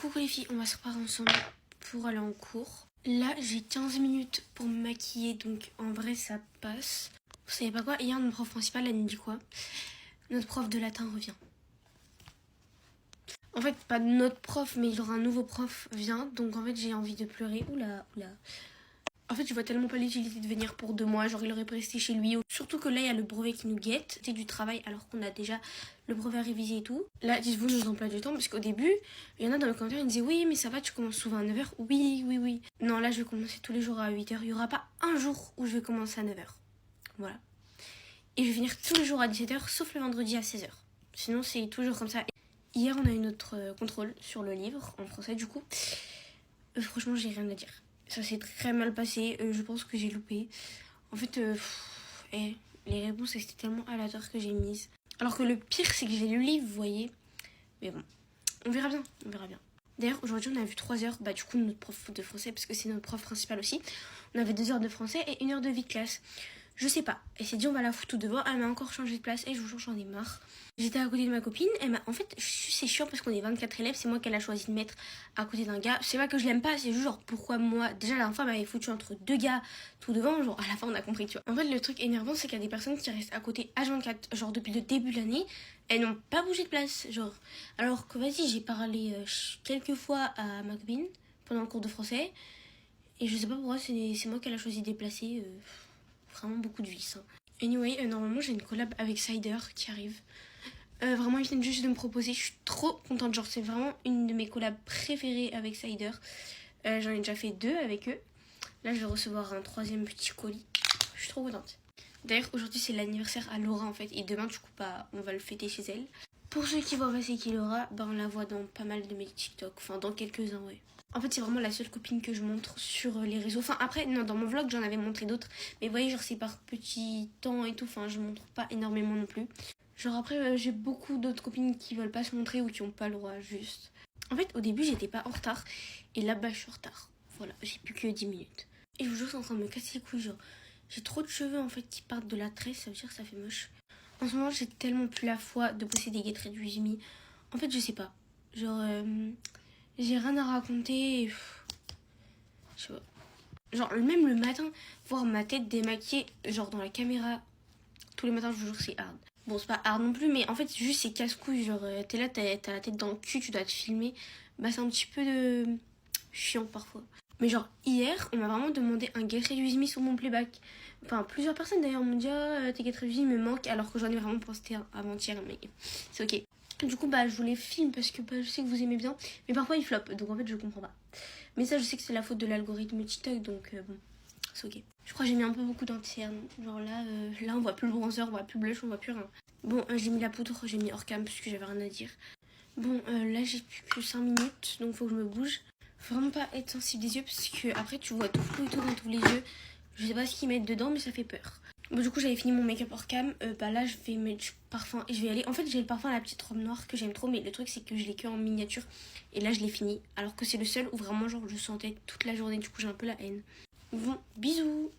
Coucou les filles, on va se préparer ensemble pour aller en cours. Là, j'ai 15 minutes pour me maquiller, donc en vrai, ça passe. Vous savez pas quoi, hier, notre prof principal, elle nous dit quoi? Notre prof de latin revient. En fait, pas notre prof, mais genre un nouveau prof vient, donc en fait, j'ai envie de pleurer. Oula. En fait, je vois tellement pas l'utilité de venir pour 2 mois, genre il aurait pu rester chez lui. Surtout que là, il y a le brevet qui nous guette. C'est du travail alors qu'on a déjà le brevet à réviser et tout. Là, dites-vous nos emplois du temps, parce qu'au début, il y en a dans les commentaires, ils disaient oui, mais ça va, tu commences souvent à 9h. Oui. Non, là, je vais commencer tous les jours à 8h. Il n'y aura pas un jour où je vais commencer à 9h. Voilà. Et je vais finir tous les jours à 17h, sauf le vendredi à 16h. Sinon, c'est toujours comme ça. Hier, on a eu notre contrôle sur le livre, en français du coup. Franchement, j'ai rien à dire. Ça s'est très mal passé, je pense que j'ai loupé. En fait, les réponses c'était tellement aléatoire que j'ai mises. Alors que le pire c'est que j'ai lu le livre, vous voyez. Mais bon, on verra bien. D'ailleurs, aujourd'hui on a vu 3 heures, du coup notre prof de français, parce que c'est notre prof principal aussi. On avait 2 heures de français et 1 heure de vie de classe. Je sais pas, elle s'est dit on va la foutre tout devant, elle m'a encore changé de place et je vous jure j'en ai marre. J'étais à côté de ma copine, en fait c'est chiant parce qu'on est 24 élèves, c'est moi qu'elle a choisi de mettre à côté d'un gars. C'est pas que je l'aime pas, c'est juste genre pourquoi moi, déjà la dernière fois elle m'avait foutu entre 2 gars tout devant, genre à la fin on a compris tu vois. En fait le truc énervant c'est qu'il y a des personnes qui restent à côté H24, genre depuis le début de l'année, elles n'ont pas bougé de place, genre. Alors que vas-y j'ai parlé quelques fois à ma copine pendant le cours de français et je sais pas pourquoi c'est moi qu'elle a choisi de déplacer. Vraiment beaucoup de vis. Anyway, normalement j'ai une collab avec Cider qui arrive. Vraiment ils viennent juste de me proposer. Je suis trop contente. Genre c'est vraiment une de mes collabs préférées avec Cider. J'en ai déjà fait 2 avec eux. Là je vais recevoir un 3e petit colis. Je suis trop contente. D'ailleurs aujourd'hui c'est l'anniversaire à Laura en fait. Et demain du coup on va le fêter chez elle. Pour ceux qui voient pas c'est qui Laura, on la voit dans pas mal de mes TikTok. Enfin dans quelques-uns ouais. En fait, c'est vraiment la seule copine que je montre sur les réseaux. Enfin, après, non, dans mon vlog, j'en avais montré d'autres. Mais vous voyez, genre, c'est par petit temps et tout. Enfin, je montre pas énormément non plus. Genre, après, j'ai beaucoup d'autres copines qui veulent pas se montrer ou qui ont pas le droit, juste. En fait, au début, j'étais pas en retard. Et là-bas, je suis en retard. Voilà, j'ai plus que 10 minutes. Et je vous jure, c'est en train de me casser les couilles. Genre, j'ai trop de cheveux, en fait, qui partent de la tresse. Ça veut dire que ça fait moche. En ce moment, j'ai tellement plus la foi de bosser des guêtres du Jimmy. En fait, je sais pas. Genre, j'ai rien à raconter. Je sais pas. Genre, même le matin, voir ma tête démaquillée, genre dans la caméra, tous les matins, je vous jure, c'est hard. Bon, c'est pas hard non plus, mais en fait, juste c'est casse-couille. Genre, t'es là, t'as la tête dans le cul, tu dois te filmer. C'est un petit peu de chiant parfois. Mais genre, hier, on m'a vraiment demandé un get ready sur mon playback. Enfin, plusieurs personnes d'ailleurs m'ont dit tes get ready me manquent, alors que j'en ai vraiment posté un avant-hier, mais c'est ok. Du coup, je vous les filme parce que je sais que vous aimez bien, mais parfois ils flopent, donc en fait, je comprends pas. Mais ça, je sais que c'est la faute de l'algorithme TikTok, donc bon, c'est ok. Je crois que j'ai mis un peu beaucoup d'anterne. Genre là, on voit plus le bronzer, on voit plus le blush, on voit plus rien. Bon, j'ai mis la poudre, j'ai mis hors cam parce que j'avais rien à dire. Bon, là, j'ai plus que 5 minutes, donc faut que je me bouge. Faut vraiment pas être sensible des yeux parce que après, tu vois tout flou et tout dans tous les yeux. Je sais pas ce qu'ils mettent dedans, mais ça fait peur. Bon, du coup, j'avais fini mon make-up hors cam. Là, je vais mettre du parfum et je vais y aller. En fait, j'ai le parfum à la petite robe noire que j'aime trop, mais le truc, c'est que je l'ai que en miniature. Et là, je l'ai fini. Alors que c'est le seul où vraiment, genre, je sentais toute la journée. Du coup, j'ai un peu la haine. Bon, bisous!